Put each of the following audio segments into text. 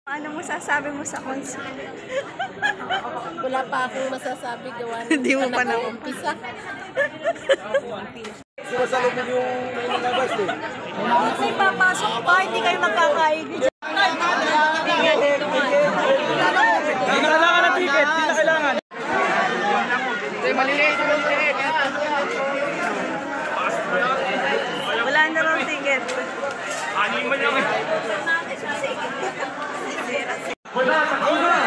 Ano masasabi mo sa concert? Wala pa akong masasabi gawa ng Hindi mo pa nag-uumpisa. Sumasalubog yung may nalabas eh. May papasok pa, hindi kayo magkakaigid. Hindi na kailangan ng ticket, hindi na kailangan. Maliliit. Wala na raw ticket. Anin mo lang eh. Wala, takbo na!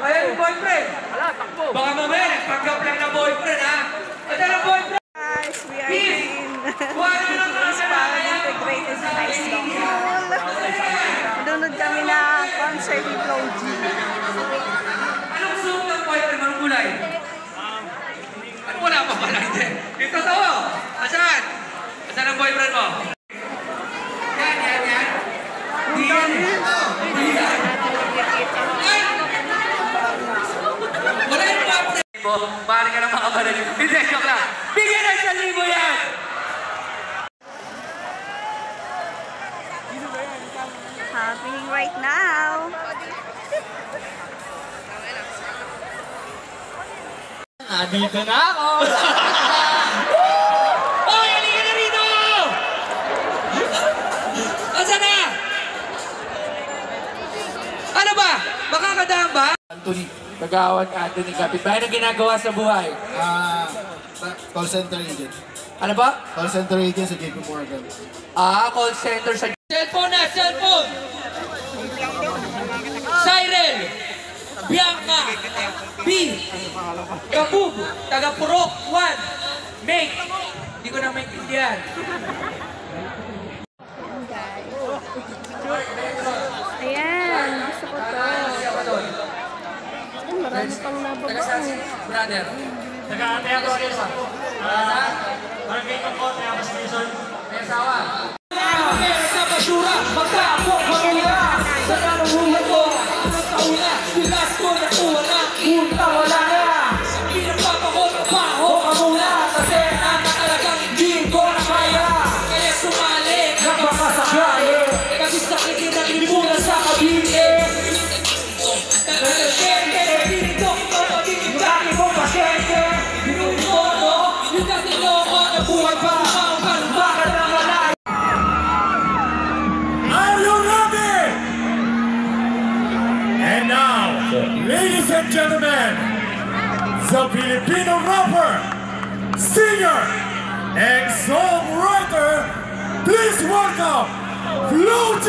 Ayan yung boyfriend! Wala, takbo. Baka mamaya, nagpanggap lang na boyfriend ha! Ito na boyfriend! Guys, we are in Buwan na lang Eastpal Integrated High School. Dunod kami na concert ni Flo G. Anong suot ng boyfriend? Anong kulay? Ano wala pa pala? Hindi. Ito to! Asan? Asan ang boyfriend mo? Yan. Di yan. Wala yung boyfriend mo. Pari ka ng mga kabalan. Hindi, joke lang. Bigyan ng 1,000 yan! Happening right now. Dito na ako! Hoy! Halika na rito! Asa na? Ano ba? Makakadaan ba? Anthony, kagawad Anthony Kapitbahay na ginagawa sa buhay. Call center agent. Ano ba? Call center agent sa JP Morgan. Call center sa... Cellphone na! Cellphone! Cyril! Bianca! B! Kabub! Taga-Purok! 1! Mate! Hindi ko na maintindihan. Ayan, gusto ko to. Marami pang nababa. Brother. Taga-ataya ko kayo sa barangay ko, tayo ko sa Quezon. May asawa. Sa basura, magkapok, magula. Sa kanuhulan ko, ang tauna, bilas ko na tuwala. Punta wala na. Sa pinagpapako, trabaho ka muna. Kasi ang talagang hindi ko na kaya. Kaya sumali, nagpapasakali. Kasi sa akin ang limunan sa kabili. Nagpapasente, pinito, kapatid, dati ko pasyente. Binuto ko, yung dati ko, nabuhay pa. Bakit na wala? Are you ready? And now, ladies and gentlemen, the Filipino rapper, singer, and songwriter, please welcome Flo G!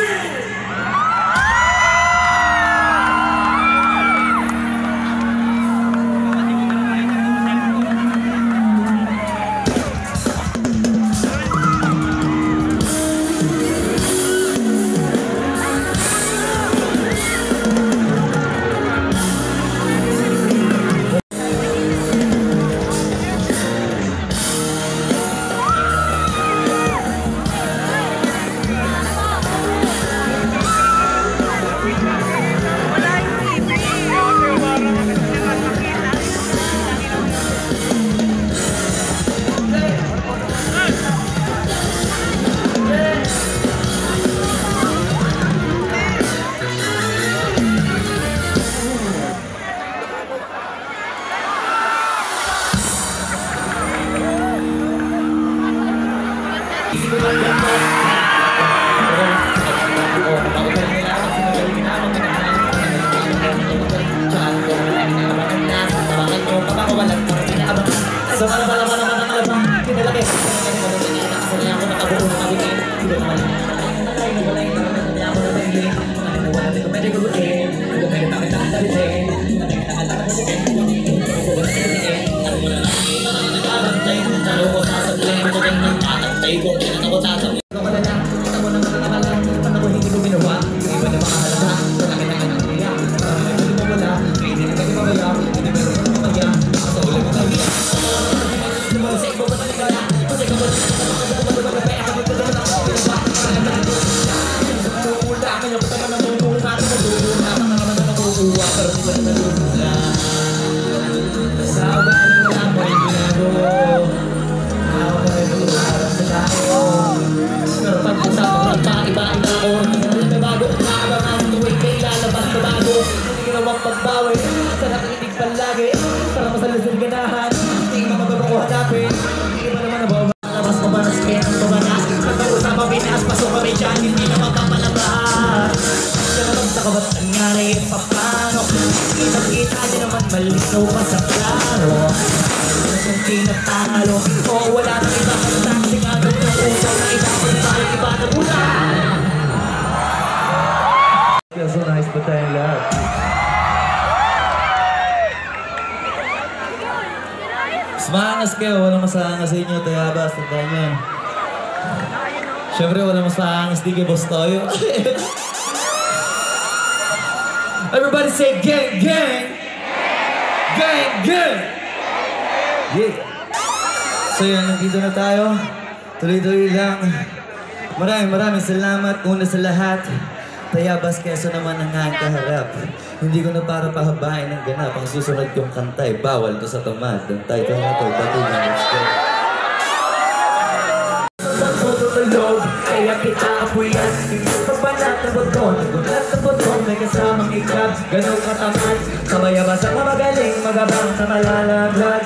ka ba't nangyari papano? Kitang-kita din naman malinaw pa sa klaro. Kung tinatalo, o wala nang iba kang taxing agad ng uso na iba kung parang iba na muna. So nice pa tayong lahat. Maangas kayo, walang masangas sa inyo, Tayabas, tandaan nyo yan. Siyempre, walang masangas di kay Boss Toyo. Everybody say gang, gang! Gang, gang! Yeah! So yan, nandito na tayo. Tuloy-tuloy lang. Maraming salamat. Una sa lahat, Tayabas Quezon naman ang kaharap. Hindi ko na para pahabain ng ganap. Ang susunod kong kantay, bawal to sa tamad. Ang title na to, Batugan ng Score. Loob, kaya kita apuyan. Pagbanat na buton, nagulat na buton, may kasamang ikab, ganun katamad. Kamayabas ang mamagaling, magabang sa malalaglag.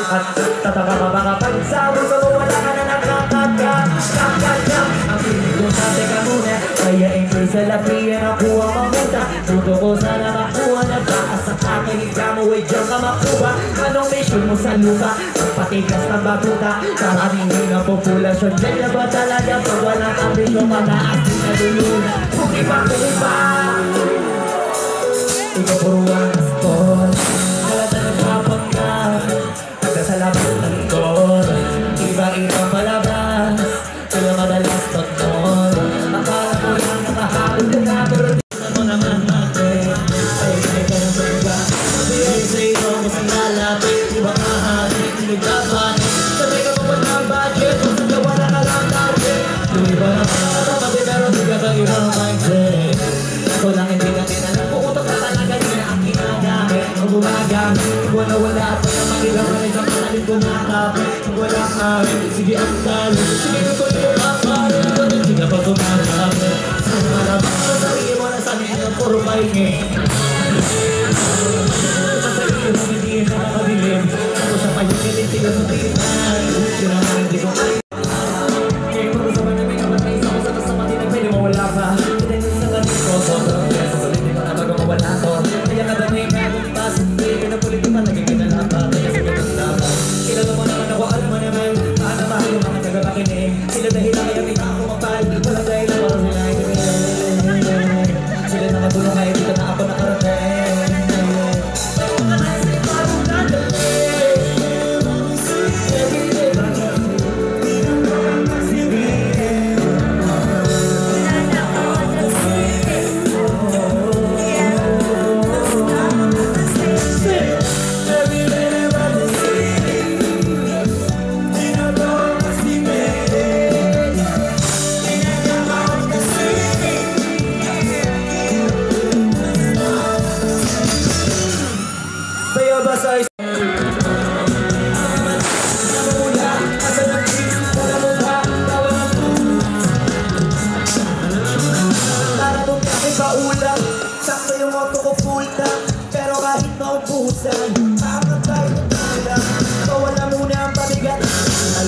At tataka ka baka pagsabot sa wala ka na nakakagam. Kakagam, ang pinig ko sa teka muna, kaya enjoy sa lapiyan ako ang mamuta. Puto ko sana makuha na baka sa kakilig ka mo, ay dyan ka makuha. Anong mission mo sa lupa? Ang patigas ng batuta, karaming ng populasyon, dyan na ba talaga? Pag walang ambisyon, mataas din na duluna. Kung iba, ikaw puruan na sport. Halata ng kapanggap, nagkasalamat ng tor. Iba-ibang palabas, sila madalas tonton. Akala ko lang nakahabol ka na, pero di mo naman natin. Ay ka ng pagka, biyay sa iyo, masang lalapit. Iba ka hatin, nagkapanin. Sabay ka pa ng budget, kung gawa na ka lang target. Iba na kapatid, pero di ka ba ibang mindset. Ako lang hindi ka tinalang, pukutok na talaga niya ang ginagamit. Kung gumagamit, kung wala at pag ilang ka isang kanaling kumakapit. Kung wala ka rin, sige ang talo. Sige na tuloy mo kapare, hindi ka pa kumakapit. Sa marabang mo, sarili mo na sabi niya, puro pahingi. Sa sarili mo, hindi na nakabilim. Ako sa pagkikilit, tigas sa tingnan. Yun ang hindi ko kayo. Kaya kung gusto ba namin naman na isang sa kasama din na pwede mawala pa. Kaya nung sa ganit ko, sobrang kaya sa ulit, di ko na bago mawala ko. Kaya nga dami yung bagong pas, hindi ka na pulit pa, naging kinalapa. Kaya sa ganit laban. Kilala mo naman ako, alam mo naman, paano mahal yung mga tagapakinig. Sila dahil lang kaya kita ako mapal, walang dahil lang para sila ay sila nakatulong kaya dito na ako nakarating.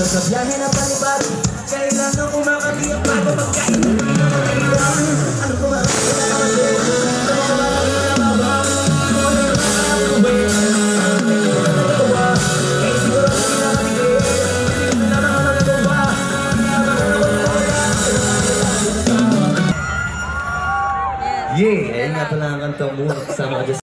Sa biyahe na palibad, kailangan kumakabi ang bago magkain. Ano ko ba? Yeah! Ayun nga pala ang kantong muna kasama ka dyan.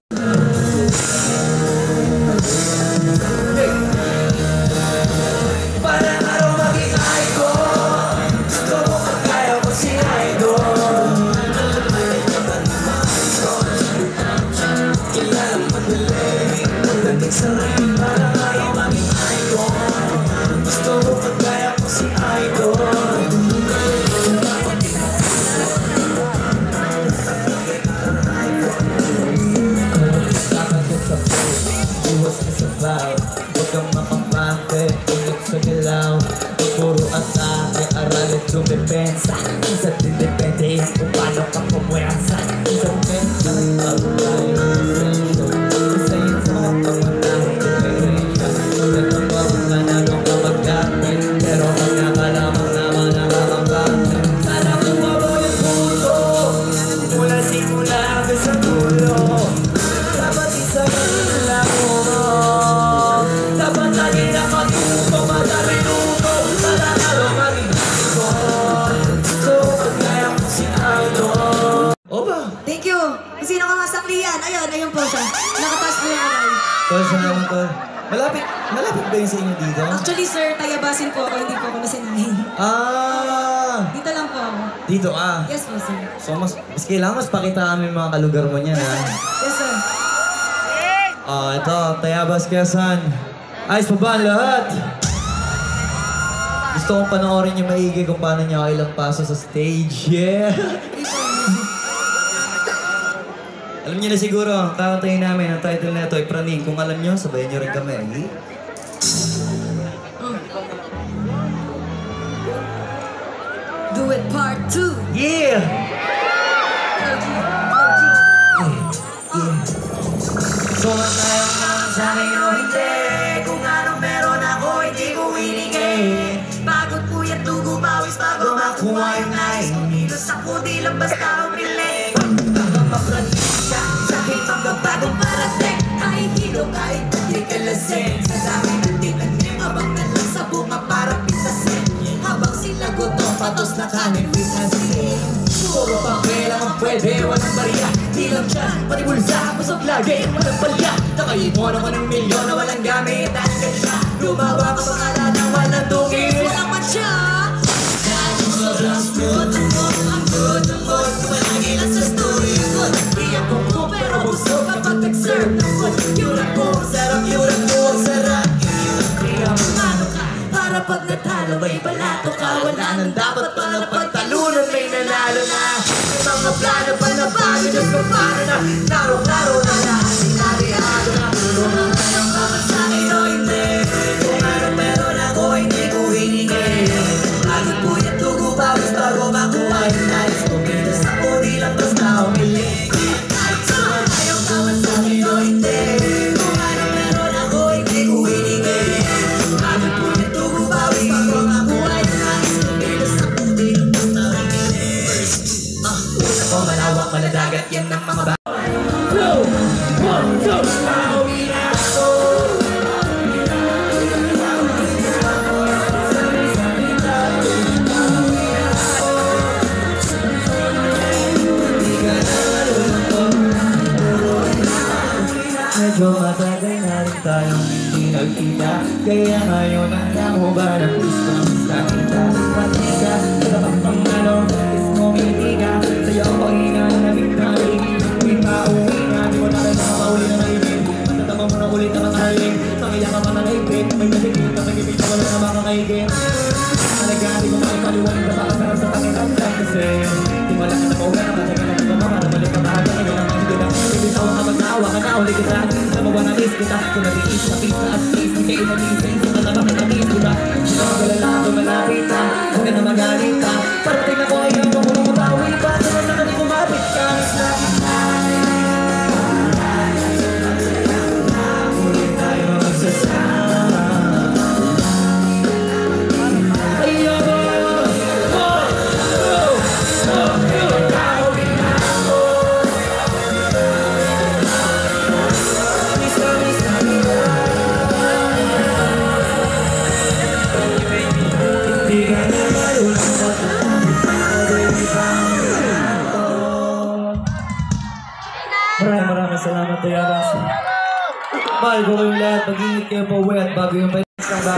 Huwag kang makapake, ingat sa galaw. Puro atake, aralin dumipensa. Isa dindepende kung paano ka pumwensa. Isa pensa, ang tayo ng sento. Isa yun sa mga pangmatahong diferensya. Nagpapawag ka na nung ka magkapit, pero kanya ka lamang naman nakakapit. Sana kung mabulit puso, mula simula hanggang siya. Nakatas ko yung kamay. Tol, salamat, tol. Malapit ba yun sa inyo dito? Actually, sir, tayabasin po ako, hindi po ako masinahin. Dito lang po ako. Dito ka. Yes po, sir. So, mas kailangan mas pakita kami mga kalugar mo niyan, ha? Yes, sir. Ito, Tayabas Quezon. Ayos pa ba ang lahat? Gusto kong panoorin yung maigi kung paano niya ilang paso sa stage. Yeah! Alam niyo na siguro, kakantayin namin ang title na ito ay Praning. Kung alam niyo, sabayan niyo rin kami. Do it part 2. Yeah! So, tayo naman sa akin o hindi. Kung anong meron ako, hindi ko hiningin. Pagod puyat, dugo, bawis bago makuha yung nais. Kumilos ako, di lang basta umili. Mapraning siya, sa akin magbabagong parating. Kahit hilo, kahit hindi ka lasing. Sa dami ng tinanim, abang na lang sa bunga para pitasin. Habang sila gutom, patos na kanin, pitasin. Puro papel ang pwede, walang bariya. Di lang dyan, pati bulsa, busog lagi, walang palya. Nakaipon ako ng milyon na walang gamit. Dahil ganyan, lumawa ka pangalan na walang tungis. Walang matya. Dahil sobrang smooth ang mood, ang good, ang mood. Malagi lang sa story ko. Di ako po, pero busog kapag nag-serve ng food. Yurak ko, sarap, yurak ko, sarap. Mano ka, para pag natalo ay balato ka. Wala nang dapat pa na pagtalunan, may nanalo na. May mga plano pa na bago, Diyos ko para na. Laro-laro na lahat, sinarihado na. Tulungan kayong kaman sa akin o hindi. Kung ano meron ako, hindi ko hiningin. Pagod po yung tugo, bawis bago makuha yung nais. Kumilos ako, di lang basta umili. Tulungan kayong kaman sa akin o hindi. Kung ano meron ako, hindi ko hiningin. Pagod po yung tugo, bawis bago makuha yung nais. Kumilos ako, di lang basta umili. Una ko malawak, maladagat, yan ang mga medyo matagal na rin tayong hindi nagkita. Kaya ngayon ang mo ba ng gusto-gusto kita. Pati ka, sa pagpangalo, is ngumiti ka. Sa'yo ang pangina na nabigtaling. Uwing pauwi na, di mo nalang makauli na maibig. Matatama mo na ulit na makahaling. Pangaya ka pa na naibig. May masigit na magibig na wala na makakaigit. Talaga, di ko makipaliwan na pakasarap sa pakilang kasi di wala ka na pauwi na matagal na ito mama na balik ka bahaga ngayon ang hindi na ibitaw ka magkaawa ka na uli kita sa mawa na is kita kung nag-iis na pista at space di kayo nag-iising sa malamang na nag-iis kita di ka magalala kung malapit ka huwag ka na magalit ka parating ako ay ang pamulong matawi pa sa mga na kumapit ka sa ulit tayo magsasama Maraming salamat, Tayabas. Mahal ko kayong lahat. Mag-ingat kayo po, at bago yung pwede ba?